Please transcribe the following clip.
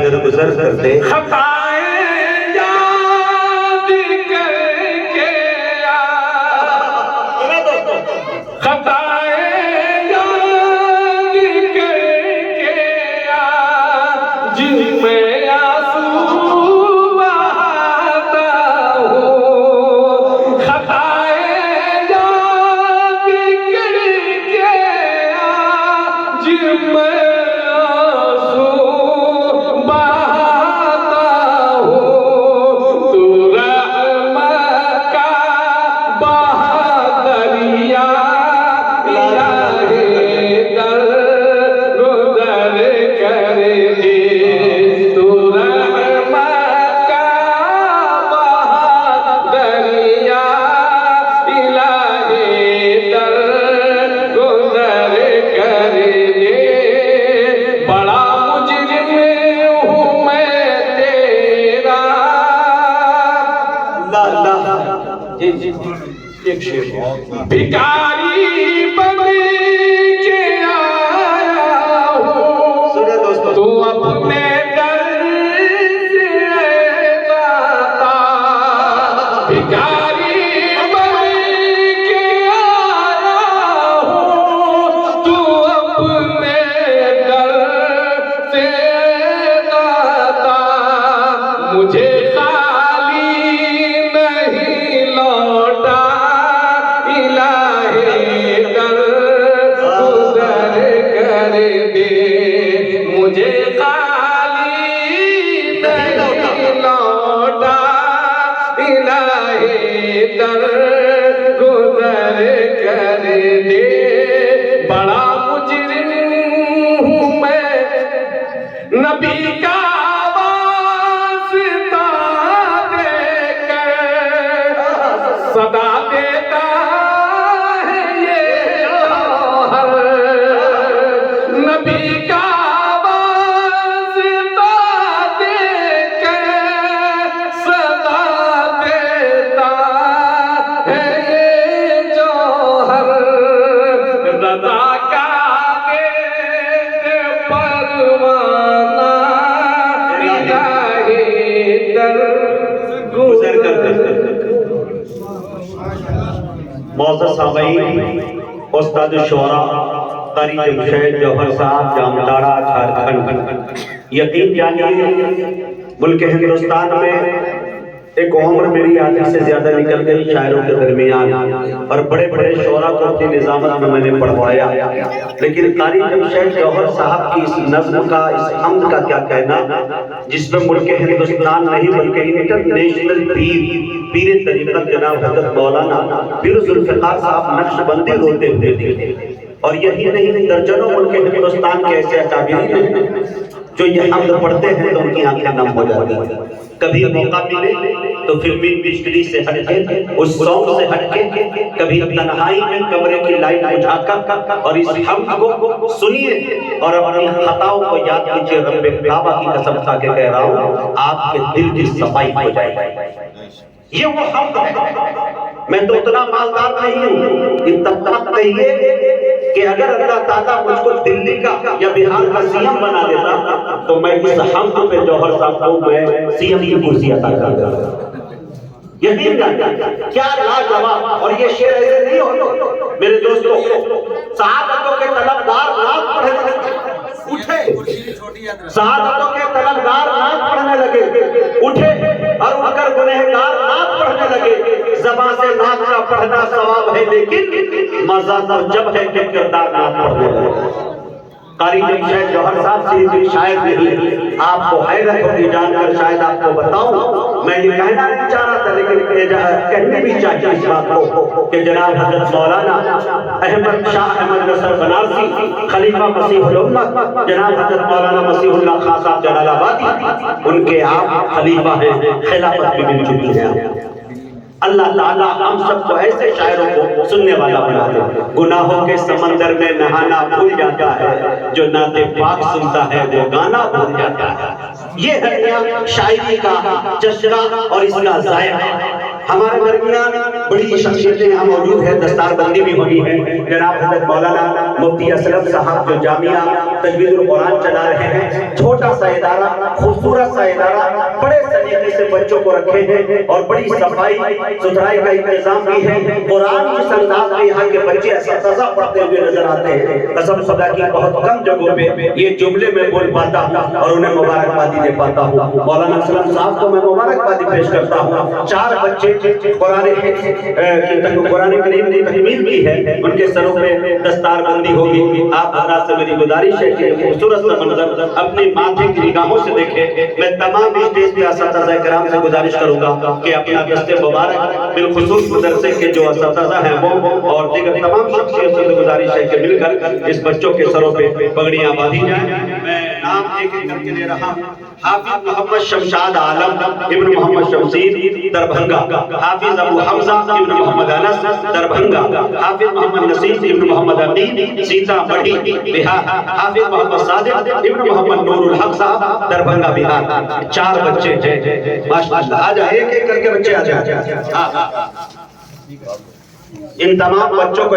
در گزر کرتے خطائیں یاد کر کے خطائیں یاد کر کے جن میں آنسو بہاتا ہوں خطائیں یاد کر کے جن میں بھکاری بن کے آیا ہوں تو اپنے در سے داتا بھکاری بن کے آیا ہوں تو اپنے در سے داتا مجھے بڑا مجرم ہوں میں نبی کا واسطہ دے کر صدا دیتا ہے یہ جوہر نبی کا واسطہ دے کر صدا دیتا ہے یہ جوہر رضا معزز سامعین، استاد شعراء قاری جمشید جوہر صاحب جامتاڑا جھارکھنڈ، یقین جانیے ملک ہندوستان میں ایک عمر میری آدھی سے زیادہ نکل گئی شاعروں کے درمیان اور بڑے بڑے شعراء کو اپنی نظامت میں نے پڑھوایا، لیکن قاری جمشید جوہر صاحب کی اس نظم کا، اس حمد کا کیا کہنا جس میں ملک ہندوستان نہیں بلکہ انٹرنیشنل پیر طریقت جناب حضرت مولانا پیر ذوالفقار صاحب نقشبندی روتے ہوئے تھے، اور یہی نہیں درجنوں ملک ہندوستان کے ایسے اکابرین ہیں جو یہ حمد پڑھتے ہیں تو ان کی آنکھیں نم ہو جاتی ہیں۔ کبھی موقع ملے تو فلمی بجلی سے ہٹ کے، اس سونگ سے ہٹ کے، کبھی تنہائی میں کمرے کی لائٹ بجھا کر اور اس حمد کو سنیے اور اپنی خطاؤں کو یاد کیجئے۔ رب کعبہ کی قسم کھا کے کہہ رہا ہوں، آپ کے دل کی صفائی ہو جائے گی۔ یہ وہ حمد ہے۔ میں تو اتنا مالدار نہیں ہوں، اتنا کہیے کہ اگر اللہ تعالیٰ مجھ کو دلی کا یا بہار کا سی ایم بنا دیتا تو میں اس حمد پہ جوہر صاحب کو میں سی ایم کی کرسی عطا کر دیتا۔ یقین جانتے کیا لاجواب، اور یہ شعر ایسے نہیں ہوتے میرے دوستوں، صحابتوں کے طلبگار رات پڑھنے لگے اٹھے، صحابتوں کے طلبگار رات پڑھنے لگے اٹھے اور اٹھ کر گنہگار رات پڑھنے لگے۔ زبان سے نعت کا پڑھنا ثواب ہے لیکن مزہ تو جب ہے کہ کردار نعت پڑھنے لگے۔ قاری جمشید جوہر صاحب صرف شاعر نہیں، آپ کو حیرت ہوگی جان کر شاید آپ کو بتاؤں، میں یہ کہنا نہیں چاہ رہا تھا لیکن کہنے بھی چاہیے اس بات کو کہ جناب حضرت مولانا احمد شاہ احمد نصر بنارسی خلیفہ مسیح الامت جناب حضرت مولانا مسیح اللہ خان صاحب جلال آبادی، ان کے آپ خلیفہ ہیں، خلافت بھی مل چکی ہے۔ اللہ تعالیٰ ہم سب کو ایسے شاعروں کو سننے والا بنا دے۔ گناہوں کے سمندر میں نہانا بھول جاتا ہے، جو نعت پاک سنتا ہے وہ گانا بھول جاتا ہے۔ یہ ہے شاعری کا چشمہ اور اس کا ذائقہ۔ ہمارے درمیان بڑی شخصیتیں یہاں موجود ہیں، دستار بندی بھی ہوئی ہے۔ جناب حضرت مولانا مفتی اسلم صاحب جو جامعہ تجوید القرآن چلا رہے ہیں، چھوٹا سا ادارہ، خوبصورت سا ادارہ، بڑے سلیقے سے بچوں کو رکھے ہیں اور بڑی صفائی ستھرائی کا انتظام بھی ہے۔ قرآن جس انداز میں یہاں کے بچے اساتذہ پڑھتے ہوئے نظر آتے ہیں، قسم خدا کی بہت کم جگہوں پہ یہ جملے میں بول پاتا ہوں اور انہیں مبارکبادی دے پاتا ہوں۔ مولانا اسلم صاحب کو میں مبارکبادی پیش کرتا ہوں۔ 4 بچے قرآن کریم کی تکمیل کی ہے، ان کے سروں پہ دستار بندی ہوگی۔ آپ حضرات سے میری گزارش ہے کہ یہ خوبصورت سا منظر اپنی ماتھے کی نگاہوں سے دیکھیں۔ میں تمام اسٹیج پہ اساتذہ کرام سے گزارش کروں گا کہ اپنا دست مبارک بالخصوص مدرسے کے جو اساتذہ ہیں وہ اور دیگر تمام شخصیتوں سے گزارش ہے کہ مل کر اس بچوں کے سروں پہ پگڑیاں باندھی جائیں۔ میں نام ایک ایک کر کے لے رہا ہوں۔ حافظ محمد شمشاد عالم ابن محمد شمشید دربھنگا، حافظ ابو حمزہ ابن محمد انس دربھنگا، حافظ محمد نصیر ابن محمد امین سیتا مڑھی بہار، حافظ محمد صادق ابن محمد نور الحق صاحب دربھنگا بہار۔ 4 بچے ہیں ماشاءاللہ۔ آ جائے ایک ایک کر کے بچے آ جائیں۔ ان تمام بچوں کو